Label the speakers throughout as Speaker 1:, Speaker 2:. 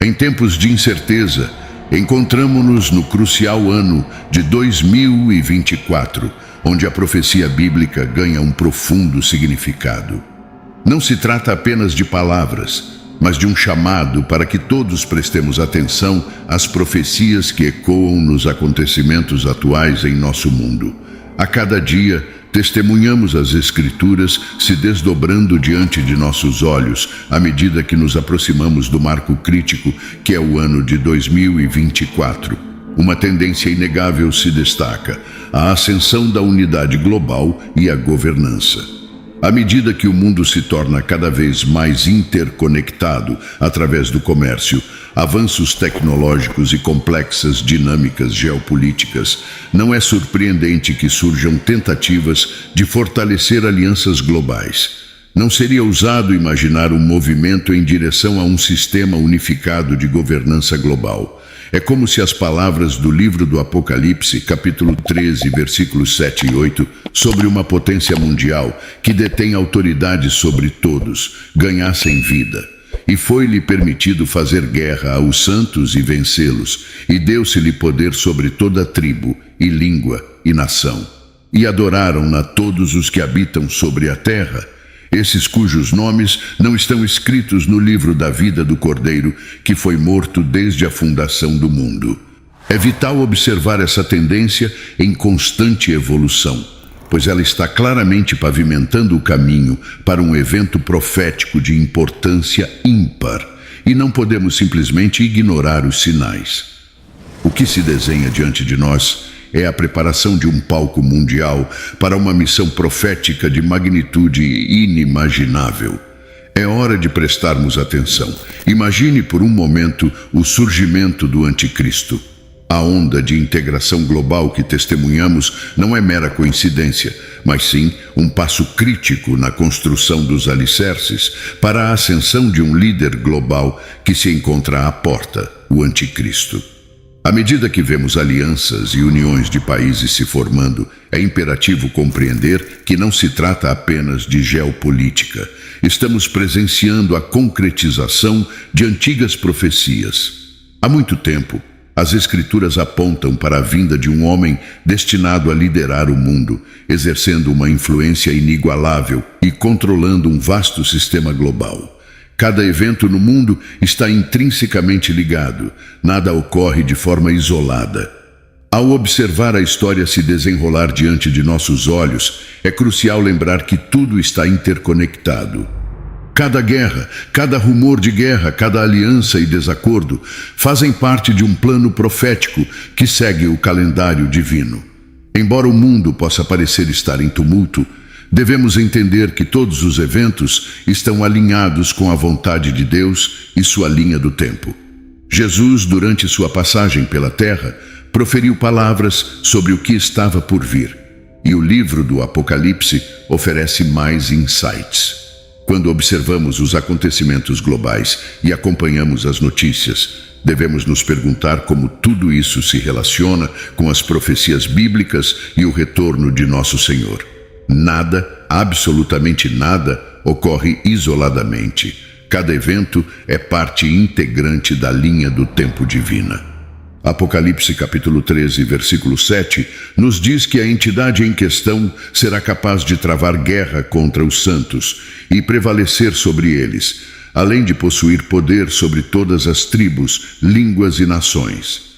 Speaker 1: Em tempos de incerteza, encontramo-nos no crucial ano de 2024, onde a profecia bíblica ganha um profundo significado. Não se trata apenas de palavras, mas de um chamado para que todos prestemos atenção às profecias que ecoam nos acontecimentos atuais em nosso mundo. A cada dia, testemunhamos as Escrituras se desdobrando diante de nossos olhos, à medida que nos aproximamos do marco crítico, que é o ano de 2024. Uma tendência inegável se destaca: a ascensão da unidade global e a governança. À medida que o mundo se torna cada vez mais interconectado através do comércio, avanços tecnológicos e complexas dinâmicas geopolíticas, não é surpreendente que surjam tentativas de fortalecer alianças globais. Não seria ousado imaginar um movimento em direção a um sistema unificado de governança global. É como se as palavras do livro do Apocalipse, capítulo 13, versículos 7 e 8, sobre uma potência mundial que detém autoridade sobre todos, ganhassem vida. E foi-lhe permitido fazer guerra aos santos e vencê-los, e deu-se-lhe poder sobre toda tribo, e língua, e nação. E adoraram-na todos os que habitam sobre a terra, esses cujos nomes não estão escritos no livro da vida do Cordeiro, que foi morto desde a fundação do mundo. É vital observar essa tendência em constante evolução, pois ela está claramente pavimentando o caminho para um evento profético de importância ímpar, e não podemos simplesmente ignorar os sinais. O que se desenha diante de nós é a preparação de um palco mundial para uma missão profética de magnitude inimaginável. É hora de prestarmos atenção. Imagine por um momento o surgimento do Anticristo. A onda de integração global que testemunhamos não é mera coincidência, mas sim um passo crítico na construção dos alicerces para a ascensão de um líder global que se encontra à porta, o Anticristo. À medida que vemos alianças e uniões de países se formando, é imperativo compreender que não se trata apenas de geopolítica. Estamos presenciando a concretização de antigas profecias. Há muito tempo, as Escrituras apontam para a vinda de um homem destinado a liderar o mundo, exercendo uma influência inigualável e controlando um vasto sistema global. Cada evento no mundo está intrinsecamente ligado, nada ocorre de forma isolada. Ao observar a história se desenrolar diante de nossos olhos, é crucial lembrar que tudo está interconectado. Cada guerra, cada rumor de guerra, cada aliança e desacordo fazem parte de um plano profético que segue o calendário divino. Embora o mundo possa parecer estar em tumulto, devemos entender que todos os eventos estão alinhados com a vontade de Deus e sua linha do tempo. Jesus, durante sua passagem pela terra, proferiu palavras sobre o que estava por vir, e o livro do Apocalipse oferece mais insights. Quando observamos os acontecimentos globais e acompanhamos as notícias, devemos nos perguntar como tudo isso se relaciona com as profecias bíblicas e o retorno de nosso Senhor. Nada, absolutamente nada, ocorre isoladamente. Cada evento é parte integrante da linha do tempo divina. Apocalipse capítulo 13, versículo 7, nos diz que a entidade em questão será capaz de travar guerra contra os santos e prevalecer sobre eles, além de possuir poder sobre todas as tribos, línguas e nações.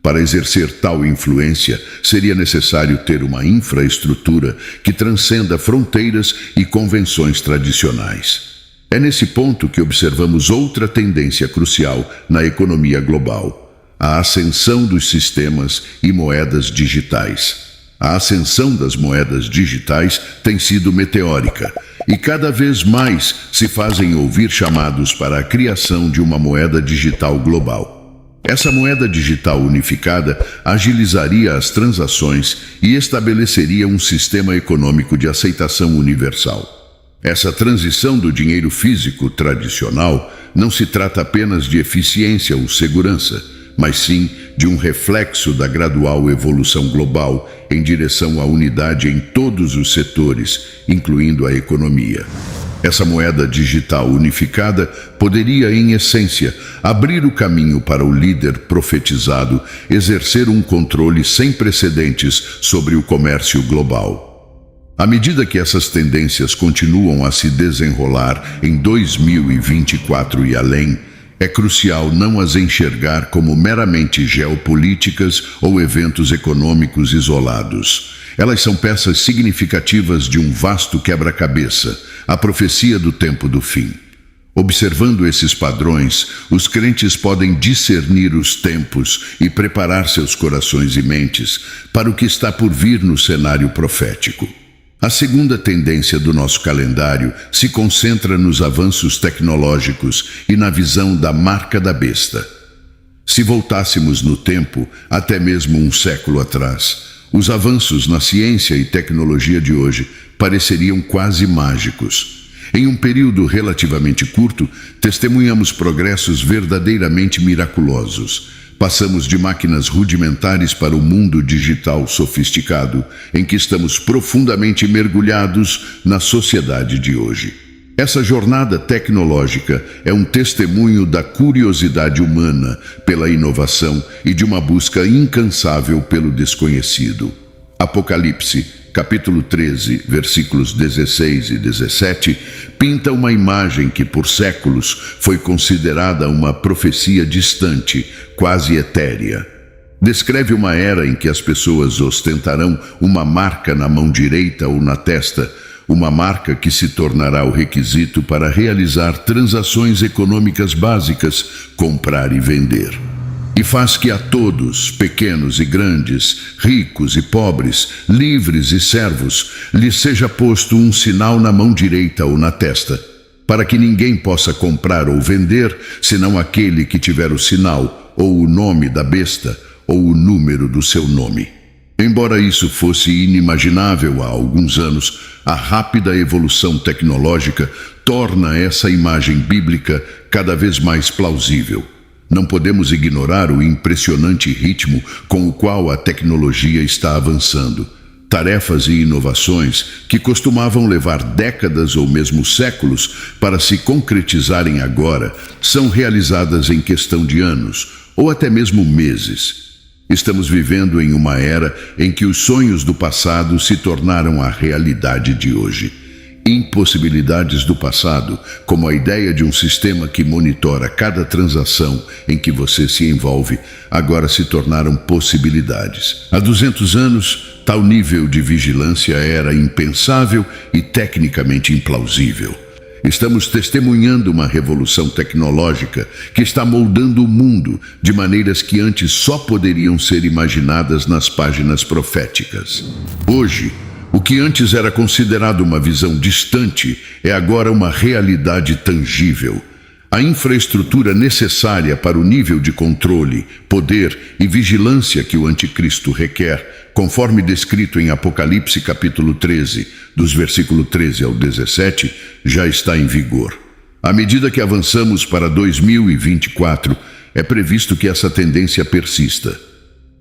Speaker 1: Para exercer tal influência, seria necessário ter uma infraestrutura que transcenda fronteiras e convenções tradicionais. É nesse ponto que observamos outra tendência crucial na economia global: a ascensão dos sistemas e moedas digitais. A ascensão das moedas digitais tem sido meteórica, e cada vez mais se fazem ouvir chamados para a criação de uma moeda digital global. Essa moeda digital unificada agilizaria as transações e estabeleceria um sistema econômico de aceitação universal. Essa transição do dinheiro físico tradicional não se trata apenas de eficiência ou segurança, mas sim de um reflexo da gradual evolução global em direção à unidade em todos os setores, incluindo a economia. Essa moeda digital unificada poderia, em essência, abrir o caminho para o líder profetizado exercer um controle sem precedentes sobre o comércio global. À medida que essas tendências continuam a se desenrolar em 2024 e além, é crucial não as enxergar como meramente geopolíticas ou eventos econômicos isolados. Elas são peças significativas de um vasto quebra-cabeça, a profecia do tempo do fim. Observando esses padrões, os crentes podem discernir os tempos e preparar seus corações e mentes para o que está por vir no cenário profético. A segunda tendência do nosso calendário se concentra nos avanços tecnológicos e na visão da marca da besta. Se voltássemos no tempo, até mesmo um século atrás, os avanços na ciência e tecnologia de hoje pareceriam quase mágicos. Em um período relativamente curto, testemunhamos progressos verdadeiramente miraculosos. Passamos de máquinas rudimentares para o mundo digital sofisticado, em que estamos profundamente mergulhados na sociedade de hoje. Essa jornada tecnológica é um testemunho da curiosidade humana pela inovação e de uma busca incansável pelo desconhecido. Apocalipse, capítulo 13, versículos 16 e 17, pinta uma imagem que por séculos foi considerada uma profecia distante, quase etérea. Descreve uma era em que as pessoas ostentarão uma marca na mão direita ou na testa, uma marca que se tornará o requisito para realizar transações econômicas básicas, comprar e vender. E faz que a todos, pequenos e grandes, ricos e pobres, livres e servos, lhes seja posto um sinal na mão direita ou na testa, para que ninguém possa comprar ou vender, senão aquele que tiver o sinal, ou o nome da besta, ou o número do seu nome. Embora isso fosse inimaginável há alguns anos, a rápida evolução tecnológica torna essa imagem bíblica cada vez mais plausível. Não podemos ignorar o impressionante ritmo com o qual a tecnologia está avançando. Tarefas e inovações que costumavam levar décadas ou mesmo séculos para se concretizarem agora são realizadas em questão de anos ou até mesmo meses. Estamos vivendo em uma era em que os sonhos do passado se tornaram a realidade de hoje. Impossibilidades do passado, como a ideia de um sistema que monitora cada transação em que você se envolve, agora se tornaram possibilidades. Há 200 anos, tal nível de vigilância era impensável e tecnicamente implausível. Estamos testemunhando uma revolução tecnológica que está moldando o mundo de maneiras que antes só poderiam ser imaginadas nas páginas proféticas. Hoje, o que antes era considerado uma visão distante é agora uma realidade tangível. A infraestrutura necessária para o nível de controle, poder e vigilância que o anticristo requer, conforme descrito em Apocalipse capítulo 13, dos versículos 13 ao 17, já está em vigor. À medida que avançamos para 2024, é previsto que essa tendência persista.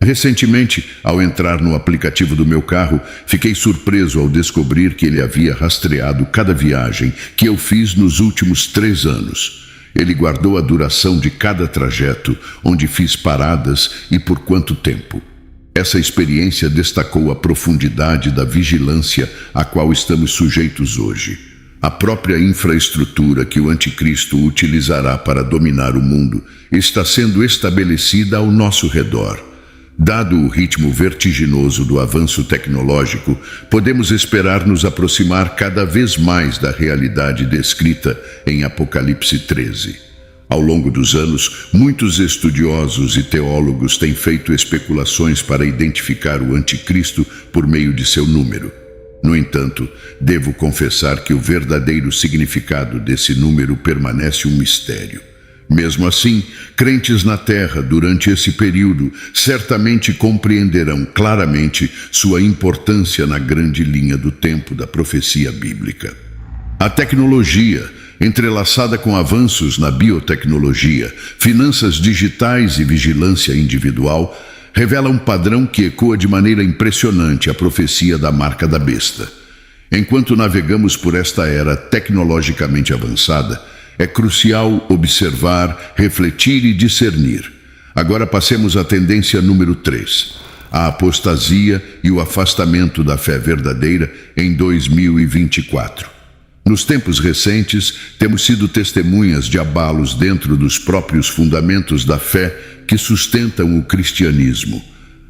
Speaker 1: Recentemente, ao entrar no aplicativo do meu carro, fiquei surpreso ao descobrir que ele havia rastreado cada viagem que eu fiz nos últimos 3 anos. Ele guardou a duração de cada trajeto, onde fiz paradas e por quanto tempo. Essa experiência destacou a profundidade da vigilância a qual estamos sujeitos hoje. A própria infraestrutura que o anticristo utilizará para dominar o mundo está sendo estabelecida ao nosso redor. Dado o ritmo vertiginoso do avanço tecnológico, podemos esperar nos aproximar cada vez mais da realidade descrita em Apocalipse 13. Ao longo dos anos, muitos estudiosos e teólogos têm feito especulações para identificar o anticristo por meio de seu número. No entanto, devo confessar que o verdadeiro significado desse número permanece um mistério. Mesmo assim, crentes na Terra durante esse período certamente compreenderão claramente sua importância na grande linha do tempo da profecia bíblica. A tecnologia, entrelaçada com avanços na biotecnologia, finanças digitais e vigilância individual, revela um padrão que ecoa de maneira impressionante a profecia da marca da besta. Enquanto navegamos por esta era tecnologicamente avançada, é crucial observar, refletir e discernir. Agora passemos à tendência número 3, a apostasia e o afastamento da fé verdadeira em 2024. Nos tempos recentes, temos sido testemunhas de abalos dentro dos próprios fundamentos da fé que sustentam o cristianismo.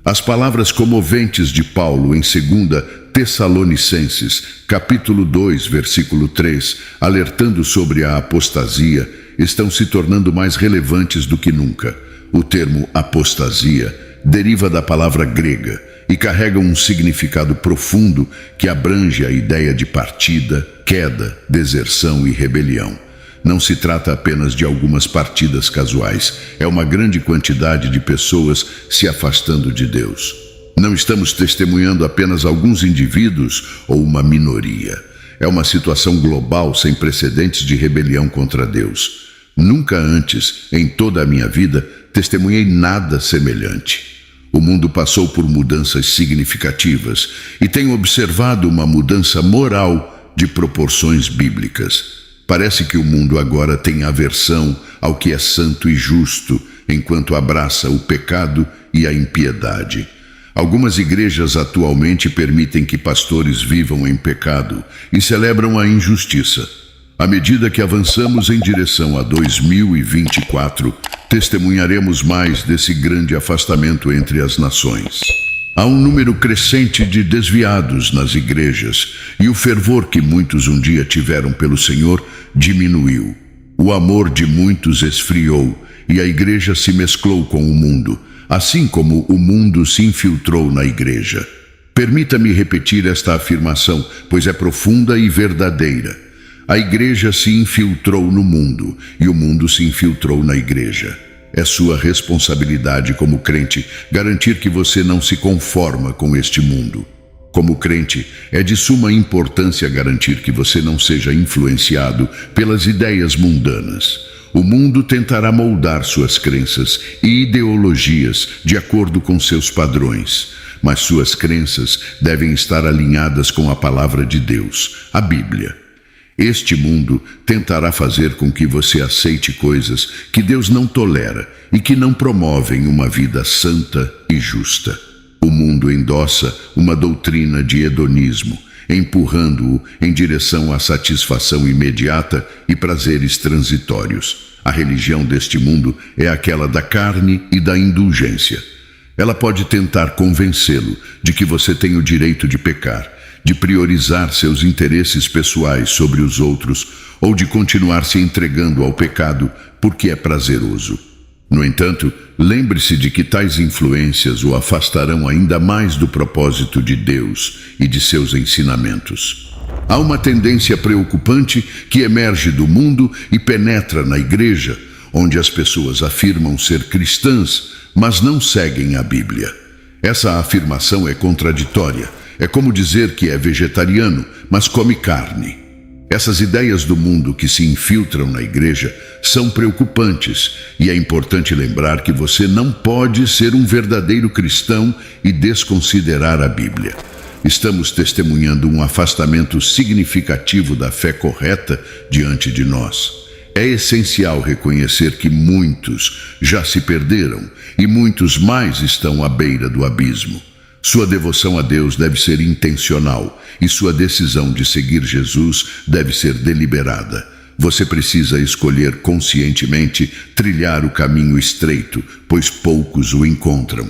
Speaker 1: As palavras comoventes de Paulo em 2 Tessalonicenses, capítulo 2, versículo 3, alertando sobre a apostasia, estão se tornando mais relevantes do que nunca. O termo apostasia deriva da palavra grega e carrega um significado profundo que abrange a ideia de partida, queda, deserção e rebelião. Não se trata apenas de algumas partidas casuais, é uma grande quantidade de pessoas se afastando de Deus. Não estamos testemunhando apenas alguns indivíduos ou uma minoria. É uma situação global sem precedentes de rebelião contra Deus. Nunca antes, em toda a minha vida, testemunhei nada semelhante. O mundo passou por mudanças significativas e tenho observado uma mudança moral de proporções bíblicas. Parece que o mundo agora tem aversão ao que é santo e justo, enquanto abraça o pecado e a impiedade. Algumas igrejas atualmente permitem que pastores vivam em pecado e celebram a injustiça. À medida que avançamos em direção a 2024, testemunharemos mais desse grande afastamento entre as nações. Há um número crescente de desviados nas igrejas e o fervor que muitos um dia tiveram pelo Senhor diminuiu. O amor de muitos esfriou e a igreja se mesclou com o mundo, assim como o mundo se infiltrou na igreja. Permita-me repetir esta afirmação, pois é profunda e verdadeira. A igreja se infiltrou no mundo e o mundo se infiltrou na igreja. É sua responsabilidade como crente garantir que você não se conforma com este mundo. Como crente, é de suma importância garantir que você não seja influenciado pelas ideias mundanas. O mundo tentará moldar suas crenças e ideologias de acordo com seus padrões, mas suas crenças devem estar alinhadas com a palavra de Deus, a Bíblia. Este mundo tentará fazer com que você aceite coisas que Deus não tolera e que não promovem uma vida santa e justa. O mundo endossa uma doutrina de hedonismo, empurrando-o em direção à satisfação imediata e prazeres transitórios. A religião deste mundo é aquela da carne e da indulgência. Ela pode tentar convencê-lo de que você tem o direito de pecar, de priorizar seus interesses pessoais sobre os outros ou de continuar se entregando ao pecado porque é prazeroso. No entanto, lembre-se de que tais influências o afastarão ainda mais do propósito de Deus e de seus ensinamentos. Há uma tendência preocupante que emerge do mundo e penetra na igreja, onde as pessoas afirmam ser cristãs, mas não seguem a Bíblia. Essa afirmação é contraditória. É como dizer que é vegetariano, mas come carne. Essas ideias do mundo que se infiltram na igreja são preocupantes e é importante lembrar que você não pode ser um verdadeiro cristão e desconsiderar a Bíblia. Estamos testemunhando um afastamento significativo da fé correta diante de nós. É essencial reconhecer que muitos já se perderam e muitos mais estão à beira do abismo. Sua devoção a Deus deve ser intencional e sua decisão de seguir Jesus deve ser deliberada. Você precisa escolher conscientemente trilhar o caminho estreito, pois poucos o encontram.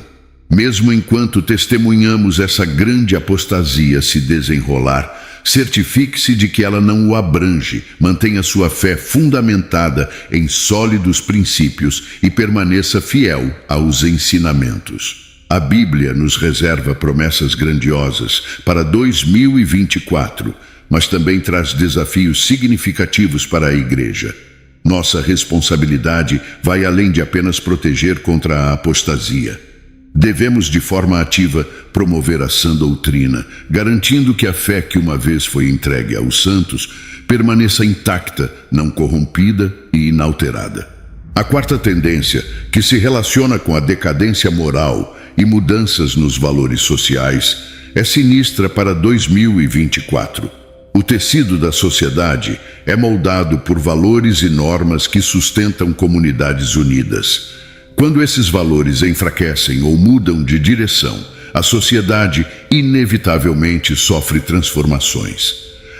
Speaker 1: Mesmo enquanto testemunhamos essa grande apostasia se desenrolar, certifique-se de que ela não o abrange, mantenha sua fé fundamentada em sólidos princípios e permaneça fiel aos ensinamentos. A Bíblia nos reserva promessas grandiosas para 2024, mas também traz desafios significativos para a igreja. Nossa responsabilidade vai além de apenas proteger contra a apostasia. Devemos, de forma ativa, promover a sã doutrina, garantindo que a fé que uma vez foi entregue aos santos permaneça intacta, não corrompida e inalterada. A quarta tendência, que se relaciona com a decadência moral e mudanças nos valores sociais, é sinistra para 2024. O tecido da sociedade é moldado por valores e normas que sustentam comunidades unidas. Quando esses valores enfraquecem ou mudam de direção, a sociedade inevitavelmente sofre transformações.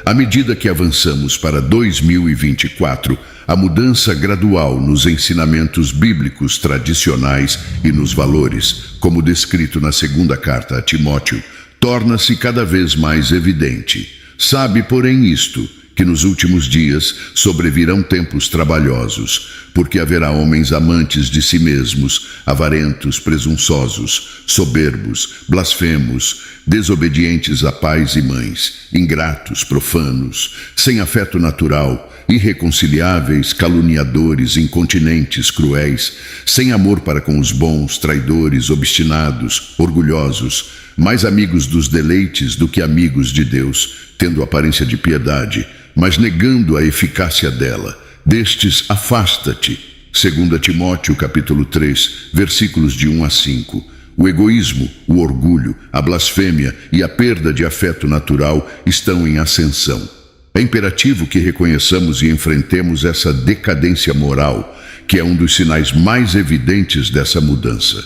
Speaker 1: À medida que avançamos para 2024, a mudança gradual nos ensinamentos bíblicos tradicionais e nos valores, como descrito na segunda carta a Timóteo, torna-se cada vez mais evidente. Sabe, porém, isto, que nos últimos dias sobrevirão tempos trabalhosos, porque haverá homens amantes de si mesmos, avarentos, presunçosos, soberbos, blasfemos, desobedientes a pais e mães, ingratos, profanos, sem afeto natural, irreconciliáveis, caluniadores, incontinentes, cruéis, sem amor para com os bons, traidores, obstinados, orgulhosos, mais amigos dos deleites do que amigos de Deus, tendo aparência de piedade, mas negando a eficácia dela. Destes afasta-te. 2 Timóteo capítulo 3, versículos de 1 a 5. O egoísmo, o orgulho, a blasfêmia e a perda de afeto natural estão em ascensão. É imperativo que reconheçamos e enfrentemos essa decadência moral, que é um dos sinais mais evidentes dessa mudança.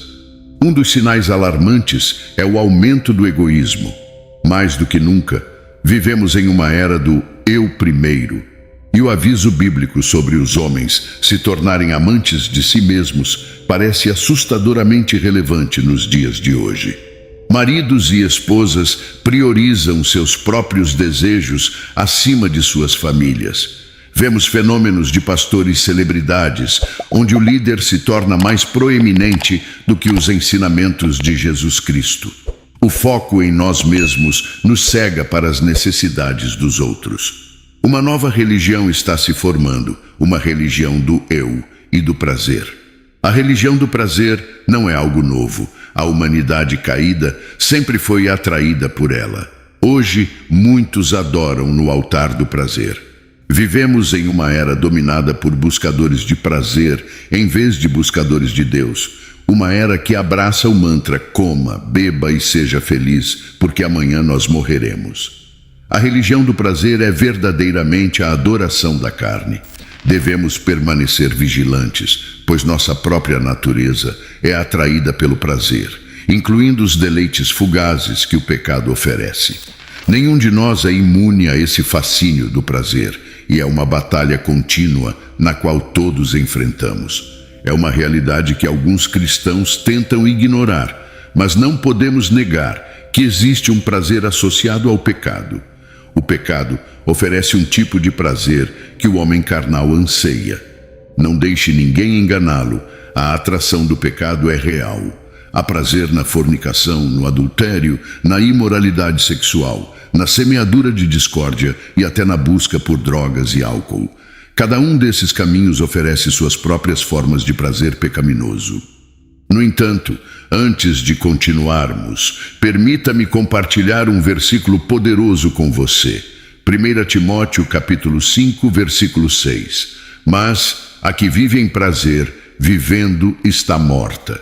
Speaker 1: Um dos sinais alarmantes é o aumento do egoísmo. Mais do que nunca, vivemos em uma era do eu primeiro. E o aviso bíblico sobre os homens se tornarem amantes de si mesmos parece assustadoramente relevante nos dias de hoje. Maridos e esposas priorizam seus próprios desejos acima de suas famílias. Vemos fenômenos de pastores celebridades, onde o líder se torna mais proeminente do que os ensinamentos de Jesus Cristo. O foco em nós mesmos nos cega para as necessidades dos outros. Uma nova religião está se formando, uma religião do eu e do prazer. A religião do prazer não é algo novo. A humanidade caída sempre foi atraída por ela. Hoje, muitos adoram no altar do prazer. Vivemos em uma era dominada por buscadores de prazer em vez de buscadores de Deus. Uma era que abraça o mantra coma, beba e seja feliz, porque amanhã nós morreremos. A religião do prazer é verdadeiramente a adoração da carne. Devemos permanecer vigilantes, pois nossa própria natureza é atraída pelo prazer, incluindo os deleites fugazes que o pecado oferece. Nenhum de nós é imune a esse fascínio do prazer, e é uma batalha contínua na qual todos enfrentamos. É uma realidade que alguns cristãos tentam ignorar, mas não podemos negar que existe um prazer associado ao pecado. O pecado oferece um tipo de prazer que o homem carnal anseia. Não deixe ninguém enganá-lo. A atração do pecado é real. Há prazer na fornicação, no adultério, na imoralidade sexual, na semeadura de discórdia e até na busca por drogas e álcool. Cada um desses caminhos oferece suas próprias formas de prazer pecaminoso. No entanto, antes de continuarmos, permita-me compartilhar um versículo poderoso com você. 1 Timóteo capítulo 5, versículo 6. Mas a que vive em prazer, vivendo está morta.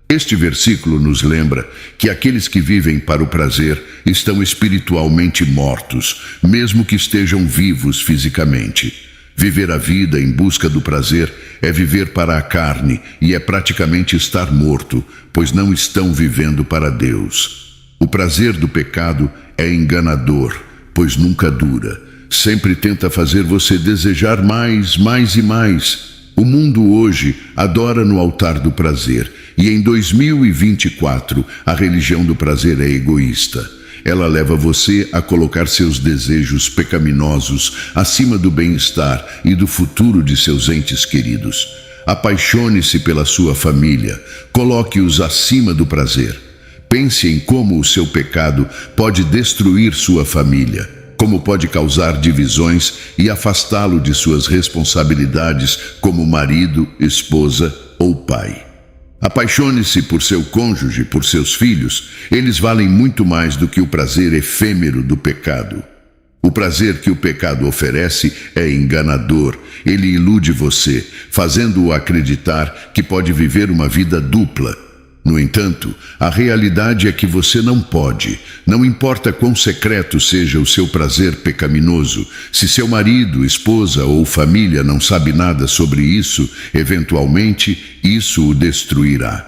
Speaker 1: Este versículo nos lembra que aqueles que vivem para o prazer estão espiritualmente mortos, mesmo que estejam vivos fisicamente. Viver a vida em busca do prazer é viver para a carne e é praticamente estar morto, pois não estão vivendo para Deus. O prazer do pecado é enganador, pois nunca dura. Sempre tenta fazer você desejar mais, mais e mais. O mundo hoje adora no altar do prazer, e em 2024 a religião do prazer é egoísta. Ela leva você a colocar seus desejos pecaminosos acima do bem-estar e do futuro de seus entes queridos. Apaixone-se pela sua família, coloque-os acima do prazer. Pense em como o seu pecado pode destruir sua família, como pode causar divisões e afastá-lo de suas responsabilidades como marido, esposa ou pai. Apaixone-se por seu cônjuge, por seus filhos. Eles valem muito mais do que o prazer efêmero do pecado. O prazer que o pecado oferece é enganador. Ele ilude você, fazendo-o acreditar que pode viver uma vida dupla. No entanto, a realidade é que você não pode. Não importa quão secreto seja o seu prazer pecaminoso, se seu marido, esposa ou família não sabe nada sobre isso, eventualmente isso o destruirá.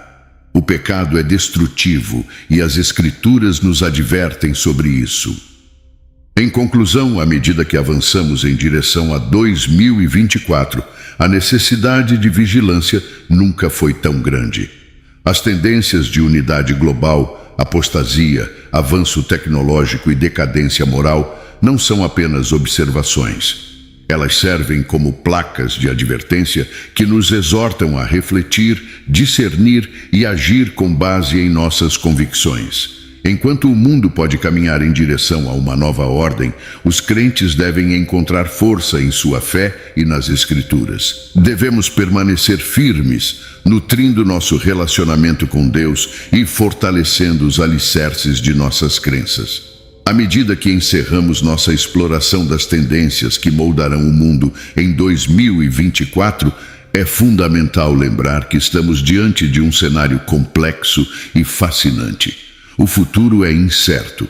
Speaker 1: O pecado é destrutivo e as Escrituras nos advertem sobre isso. Em conclusão, à medida que avançamos em direção a 2024, a necessidade de vigilância nunca foi tão grande. As tendências de unidade global, apostasia, avanço tecnológico e decadência moral não são apenas observações. Elas servem como placas de advertência que nos exortam a refletir, discernir e agir com base em nossas convicções. Enquanto o mundo pode caminhar em direção a uma nova ordem, os crentes devem encontrar força em sua fé e nas Escrituras. Devemos permanecer firmes, nutrindo nosso relacionamento com Deus e fortalecendo os alicerces de nossas crenças. À medida que encerramos nossa exploração das tendências que moldarão o mundo em 2024, é fundamental lembrar que estamos diante de um cenário complexo e fascinante. O futuro é incerto,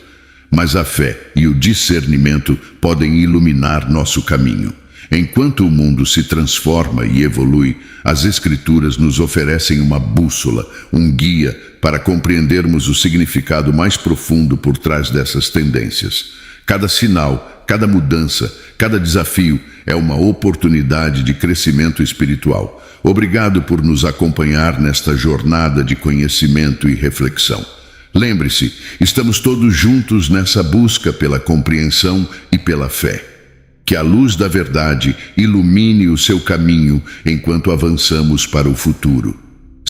Speaker 1: mas a fé e o discernimento podem iluminar nosso caminho. Enquanto o mundo se transforma e evolui, as Escrituras nos oferecem uma bússola, um guia para compreendermos o significado mais profundo por trás dessas tendências. Cada sinal, cada mudança, cada desafio é uma oportunidade de crescimento espiritual. Obrigado por nos acompanhar nesta jornada de conhecimento e reflexão. Lembre-se, estamos todos juntos nessa busca pela compreensão e pela fé. Que a luz da verdade ilumine o seu caminho enquanto avançamos para o futuro.